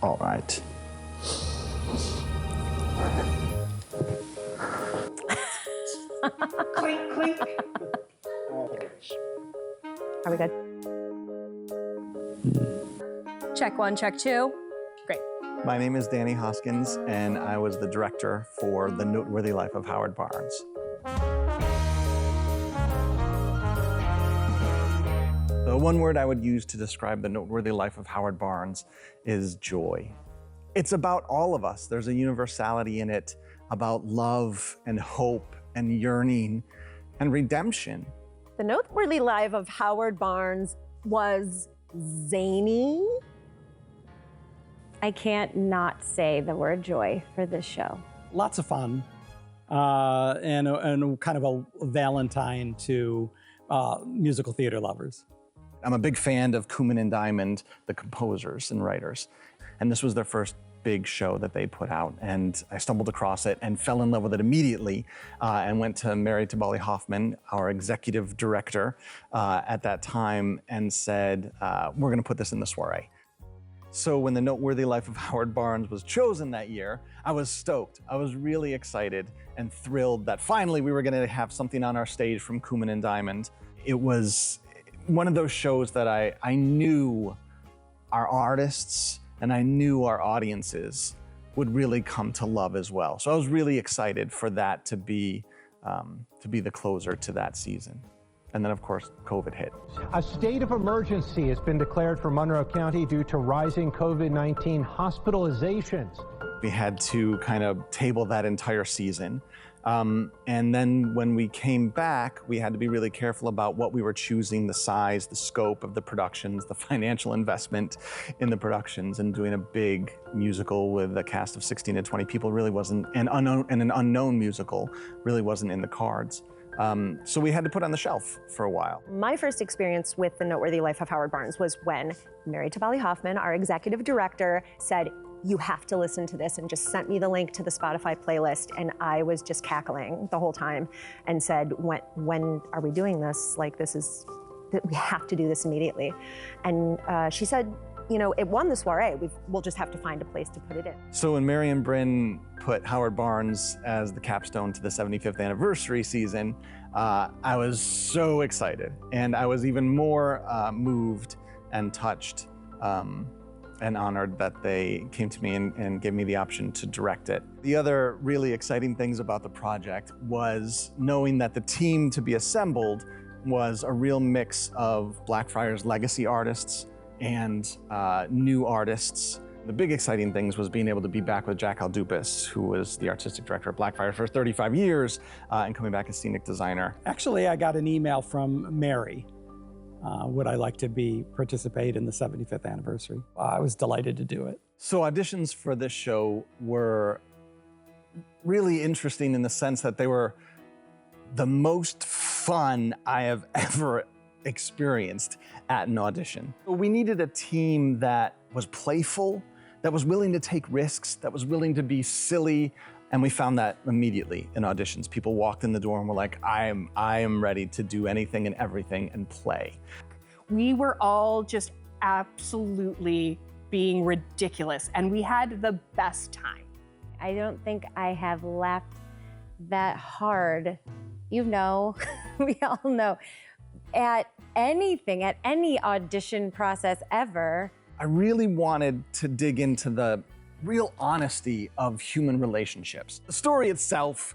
All right. Clink, clink. Are we good? Check one, check two. Great. My name is Danny Hoskins, and I was the director for The Noteworthy Life of Howard Barnes. The one word I would use to describe The Noteworthy Life of Howard Barnes is joy. It's about all of us. There's a universality in it about love and hope and yearning and redemption. The Noteworthy Life of Howard Barnes was zany. I can't not say the word joy for this show. Lots of fun, and kind of a Valentine to musical theater lovers. I'm a big fan of Koopman and Diamond, the composers and writers. And this was their first big show that they put out. And I stumbled across it and fell in love with it immediately and went to Mary Tabali Hoffman, our executive director at that time, and said, we're gonna put this in the soiree. So when The Noteworthy Life of Howard Barnes was chosen that year, I was stoked. I was really excited and thrilled that finally we were gonna have something on our stage from Koopman and Diamond. It was one of those shows that I knew our artists and I knew our audiences would really come to love as well. So I was really excited for that to be the closer to that season. And then, of course, COVID hit. A state of emergency has been declared for Monroe County due to rising COVID-19 hospitalizations. We had to kind of table that entire season. And then when we came back, we had to be really careful about what we were choosing, the size, the scope of the productions, the financial investment in the productions, and doing a big musical with a cast of 16 to 20 people really wasn't, an unknown musical really wasn't in the cards. So we had to put it on the shelf for a while. My first experience with The Noteworthy Life of Howard Barnes was when Mary Tabali Hoffman, our executive director, said, you have to listen to this, and just sent me the link to the Spotify playlist, and I was just cackling the whole time and said, when are we doing this? Like, we have to do this immediately. And she said, you know, it won the soiree. We'll just have to find a place to put it in. So when Mary and Bryn put Howard Barnes as the capstone to the 75th anniversary season, I was so excited. And I was even more moved and touched and honored that they came to me and gave me the option to direct it. The other really exciting things about the project was knowing that the team to be assembled was a real mix of Blackfriars legacy artists and new artists. The big exciting things was being able to be back with Jack Aldupas, who was the artistic director of Blackfriars for 35 years, and coming back as scenic designer. Actually, I got an email from Mary. Would I like to participate in the 75th anniversary? I was delighted to do it. So auditions for this show were really interesting in the sense that they were the most fun I have ever experienced at an audition. We needed a team that was playful, that was willing to take risks, that was willing to be silly, and we found that immediately in auditions. People walked in the door and were like, I am ready to do anything and everything and play. We were all just absolutely being ridiculous, and we had the best time. I don't think I have laughed that hard. You know, we all know, at anything, at any audition process ever. I really wanted to dig into the real honesty of human relationships. The story itself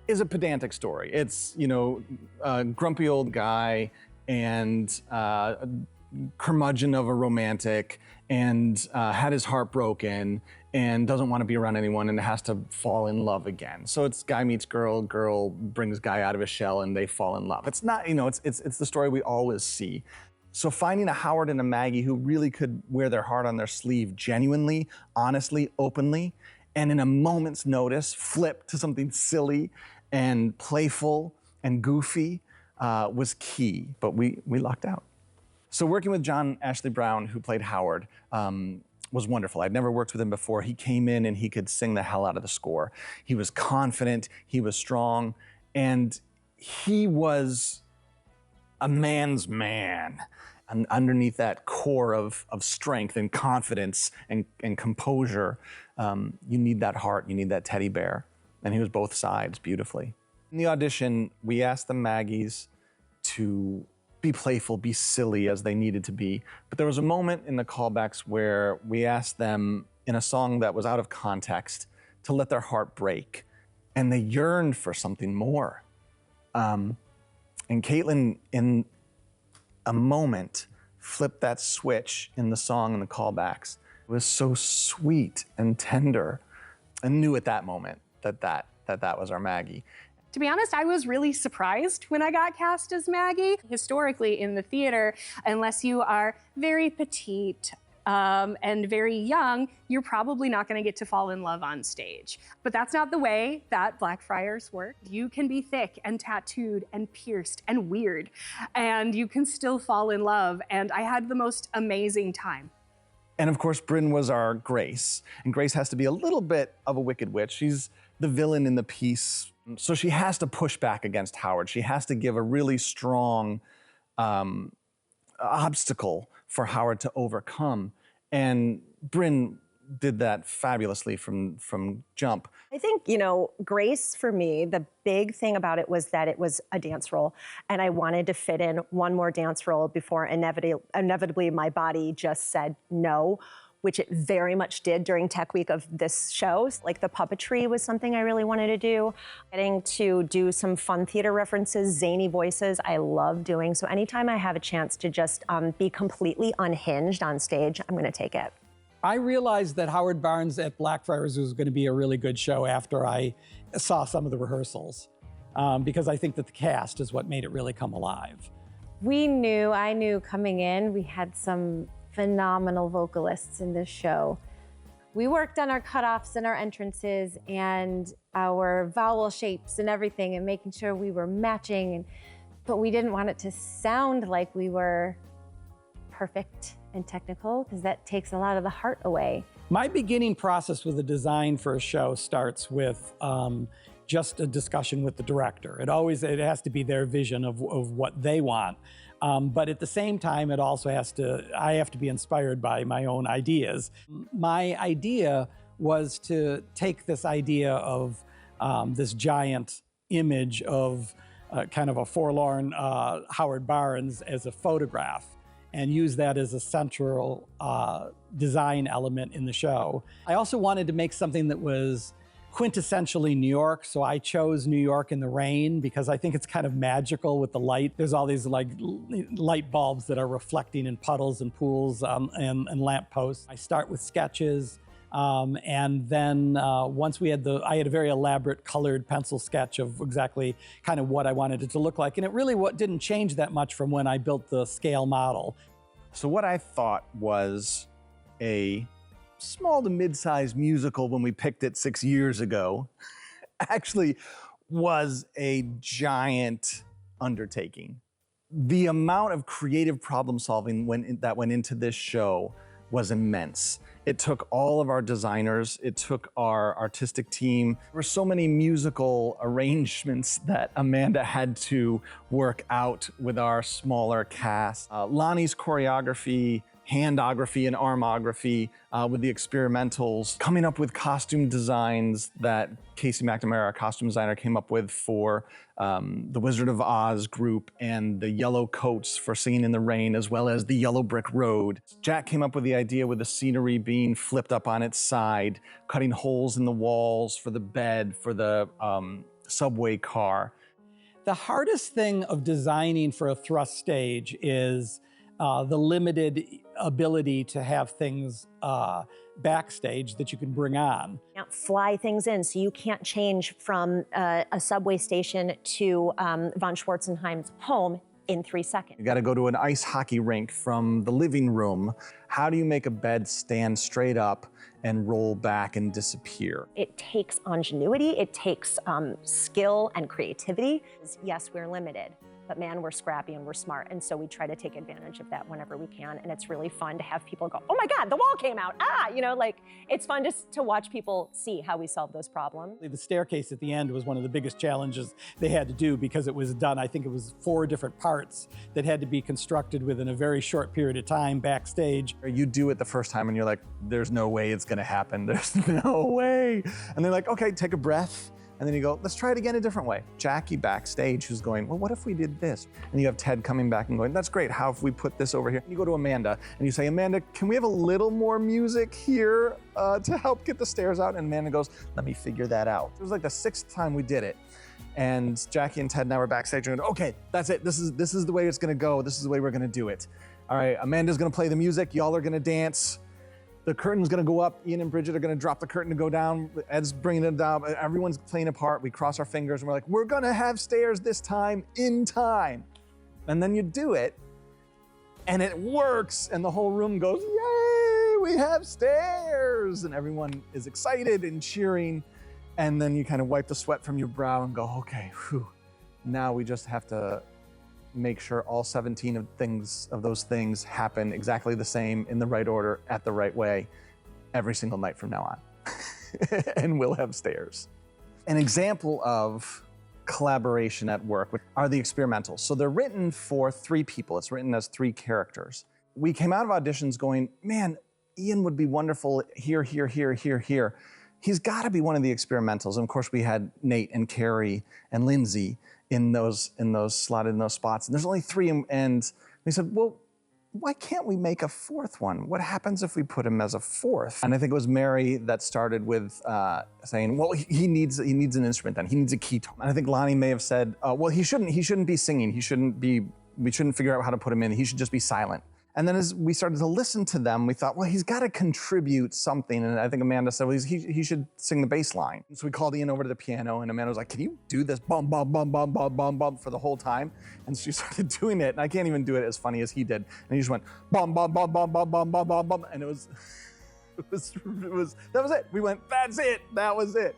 is a pedantic story. It's, you know, a grumpy old guy and a curmudgeon of a romantic and had his heart broken and doesn't want to be around anyone and has to fall in love again. So it's guy meets girl, girl brings guy out of his shell and they fall in love. It's not, you know, it's the story we always see. So finding a Howard and a Maggie who really could wear their heart on their sleeve genuinely, honestly, openly, and in a moment's notice flip to something silly and playful and goofy was key, but we lucked out. So working with John Ashley Brown, who played Howard, was wonderful. I'd never worked with him before. He came in and he could sing the hell out of the score. He was confident, he was strong, and he was a man's man. And underneath that core of strength and confidence and composure, you need that heart, you need that teddy bear. And he was both sides beautifully. In the audition, we asked the Maggies to be playful, be silly as they needed to be. But there was a moment in the callbacks where we asked them, in a song that was out of context, to let their heart break. And they yearned for something more. And Caitlin, in a moment, flipped that switch in the song and the callbacks. It was so sweet and tender. I knew at that moment that was our Maggie. To be honest, I was really surprised when I got cast as Maggie. Historically in the theater, unless you are very petite and very young, you're probably not gonna get to fall in love on stage. But that's not the way that Blackfriars work. You can be thick and tattooed and pierced and weird, and you can still fall in love. And I had the most amazing time. And of course, Bryn was our Grace. And Grace has to be a little bit of a wicked witch. She's the villain in the piece. So she has to push back against Howard. She has to give a really strong obstacle for Howard to overcome. And Bryn did that fabulously from jump. I think, Grace, for me, the big thing about it was that it was a dance role. And I wanted to fit in one more dance role before inevitably my body just said no, which it very much did during Tech Week of this show. Like the puppetry was something I really wanted to do. Getting to do some fun theater references, zany voices, I love doing. So anytime I have a chance to just be completely unhinged on stage, I'm gonna take it. I realized that Howard Barnes at Blackfriars was going to be a really good show after I saw some of the rehearsals, because I think that the cast is what made it really come alive. I knew coming in, we had some phenomenal vocalists in this show. We worked on our cutoffs and our entrances and our vowel shapes and everything and making sure we were matching, but we didn't want it to sound like we were perfect and technical, because that takes a lot of the heart away. My beginning process with a design for a show starts with just a discussion with the director. It has to be their vision of what they want. But at the same time, I have to be inspired by my own ideas. My idea was to take this idea of this giant image of kind of a forlorn Howard Barnes as a photograph, and use that as a central design element in the show. I also wanted to make something that was quintessentially New York, so I chose New York in the rain because I think it's kind of magical with the light. There's all these light bulbs that are reflecting in puddles and pools and lampposts. I start with sketches, and then once I had a very elaborate colored pencil sketch of exactly kind of what I wanted it to look like. And it really didn't change that much from when I built the scale model. So what I thought was a small to mid-sized musical when we picked it 6 years ago actually was a giant undertaking. The amount of creative problem solving that went into this show was immense. It took all of our designers, it took our artistic team. There were so many musical arrangements that Amanda had to work out with our smaller cast. Lonnie's choreography, handography and armography with the experimentals, coming up with costume designs that Casey McNamara, our costume designer, came up with for the Wizard of Oz group, and the yellow coats for Singing in the Rain, as well as the yellow brick road. Jack came up with the idea with the scenery being flipped up on its side, cutting holes in the walls for the bed, for the subway car. The hardest thing of designing for a thrust stage is the limited ability to have things backstage that you can bring on. You can't fly things in, so you can't change from a subway station to von Schwarzenheim's home in 3 seconds. You gotta go to an ice hockey rink from the living room. How do you make a bed stand straight up and roll back and disappear? It takes ingenuity, it takes skill and creativity. Yes, we're limited. But man, we're scrappy and we're smart. And so we try to take advantage of that whenever we can. And it's really fun to have people go, oh my God, the wall came out. Ah, you know, like it's fun to watch people see how we solve those problems. The staircase at the end was one of the biggest challenges they had to do because it was done, I think it was 4 different parts that had to be constructed within a very short period of time backstage. You do it the first time and you're like, there's no way it's gonna happen. There's no way. And they're like, okay, take a breath. And then you go, let's try it again a different way. Jackie backstage who's going, well, what if we did this? And you have Ted coming back and going, that's great, how if we put this over here? And you go to Amanda and you say, Amanda, can we have a little more music here to help get the stairs out? And Amanda goes, let me figure that out. It was like the 6th time we did it. And Jackie and Ted now are backstage and going, okay, that's it. This is the way it's gonna go. This is the way we're gonna do it. All right, Amanda's gonna play the music. Y'all are gonna dance. The curtain's gonna go up. Ian and Bridget are gonna drop the curtain to go down. Ed's bringing it down. Everyone's playing a part. We cross our fingers and we're like, we're gonna have stairs this time in time. And then you do it and it works and the whole room goes, yay, we have stairs. And everyone is excited and cheering. And then you kind of wipe the sweat from your brow and go, okay, whew. Now we just have to make sure all 17 of those things happen exactly the same in the right order at the right way every single night from now on. And we'll have stairs. An example of collaboration at work are the experimentals. So they're written for 3 people. It's written as 3 characters. We came out of auditions going, man, Ian would be wonderful here, here, here, here, here. He's got to be one of the experimentals. And of course, we had Nate and Carrie and Lindsay in those slotted in those spots. And there's only 3, and we said, well, why can't we make a 4th one? What happens if we put him as a 4th? And I think it was Mary that started with saying, well, he needs an instrument then. He needs a keytone. And I think Lonnie may have said, well, he shouldn't be singing. We shouldn't figure out how to put him in. He should just be silent. And then as we started to listen to them, we thought, well, he's got to contribute something. And I think Amanda said, well, he should sing the bass line. So we called Ian over to the piano, and Amanda was like, can you do this bum, bum, bum, bum, bum, bum, bum for the whole time? And she started doing it, and I can't even do it as funny as he did. And he just went, bum, bum, bum, bum, bum, bum, bum, bum, bum. And that was it. We went, that's it, that was it.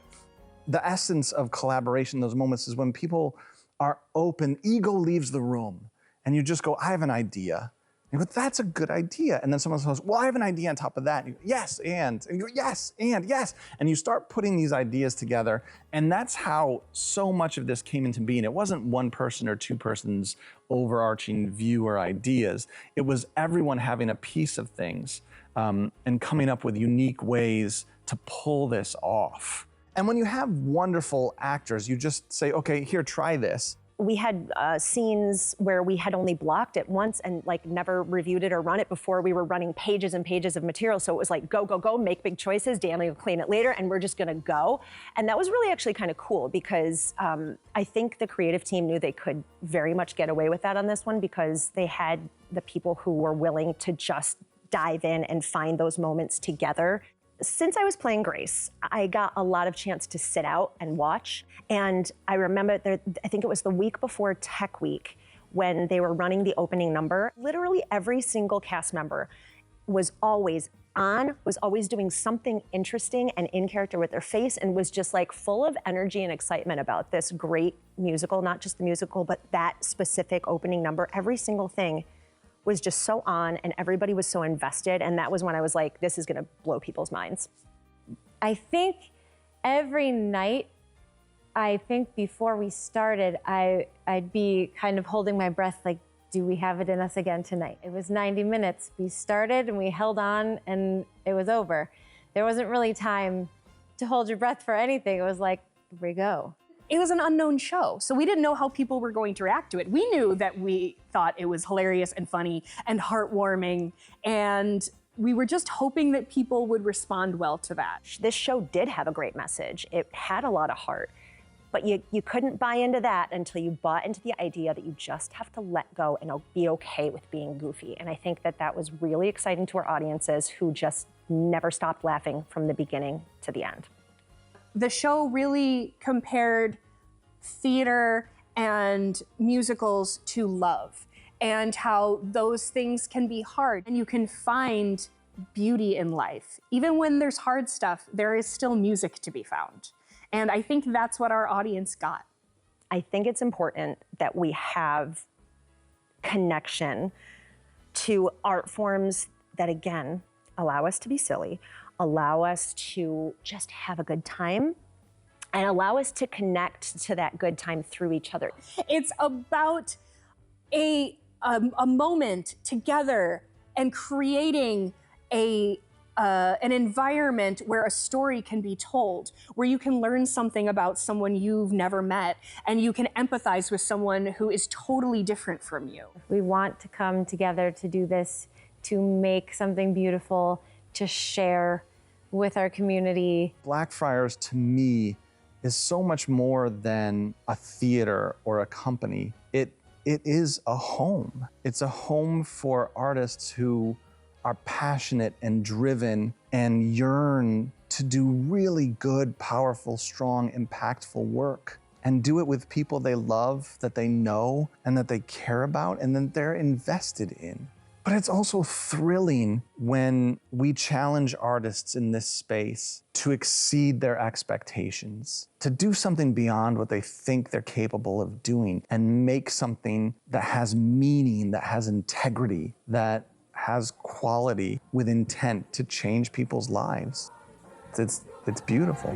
The essence of collaboration, those moments, is when people are open, ego leaves the room, and you just go, I have an idea. You go, that's a good idea. And then someone says, well, I have an idea on top of that. And you go, yes, and you go, yes, and yes. And you start putting these ideas together. And that's how so much of this came into being. It wasn't one person or 2 persons overarching view or ideas. It was everyone having a piece of things and coming up with unique ways to pull this off. And when you have wonderful actors, you just say, okay, here, try this. We had scenes where we had only blocked it once and like never reviewed it or run it before. We were running pages and pages of material. So it was like, go, go, go, make big choices. Danny will clean it later, and we're just gonna go. And that was really actually kind of cool because I think the creative team knew they could very much get away with that on this one because they had the people who were willing to just dive in and find those moments together. Since I was playing Grace, I got a lot of chance to sit out and watch. And I remember, I think it was the week before Tech Week, when they were running the opening number, literally every single cast member was always on, was always doing something interesting and in character with their face, and was just like full of energy and excitement about this great musical, not just the musical, but that specific opening number. Every single thing was just so on, and everybody was so invested. And that was when I was like, this is gonna blow people's minds. I think every night, before we started, I'd be kind of holding my breath like, do we have it in us again tonight? It was 90 minutes. We started and we held on and it was over. There wasn't really time to hold your breath for anything. It was like, here we go. It was an unknown show, so we didn't know how people were going to react to it. We knew that we thought it was hilarious and funny and heartwarming, and we were just hoping that people would respond well to that. This show did have a great message. It had a lot of heart, but you couldn't buy into that until you bought into the idea that you just have to let go and be okay with being goofy. And I think that that was really exciting to our audiences who just never stopped laughing from the beginning to the end. The show really compared theater and musicals to love, and how those things can be hard, and you can find beauty in life. Even when there's hard stuff, there is still music to be found. And I think that's what our audience got. I think it's important that we have connection to art forms that, again, allow us to be silly, allow us to just have a good time, and allow us to connect to that good time through each other. It's about a moment together and creating an environment where a story can be told, where you can learn something about someone you've never met, and you can empathize with someone who is totally different from you. We want to come together to do this, to make something beautiful, to share with our community. Blackfriars, to me, is so much more than a theater or a company. It is a home. It's a home for artists who are passionate and driven and yearn to do really good, powerful, strong, impactful work, and do it with people they love, that they know, and that they care about, and that they're invested in. But it's also thrilling when we challenge artists in this space to exceed their expectations, to do something beyond what they think they're capable of doing, and make something that has meaning, that has integrity, that has quality with intent to change people's lives. It's beautiful.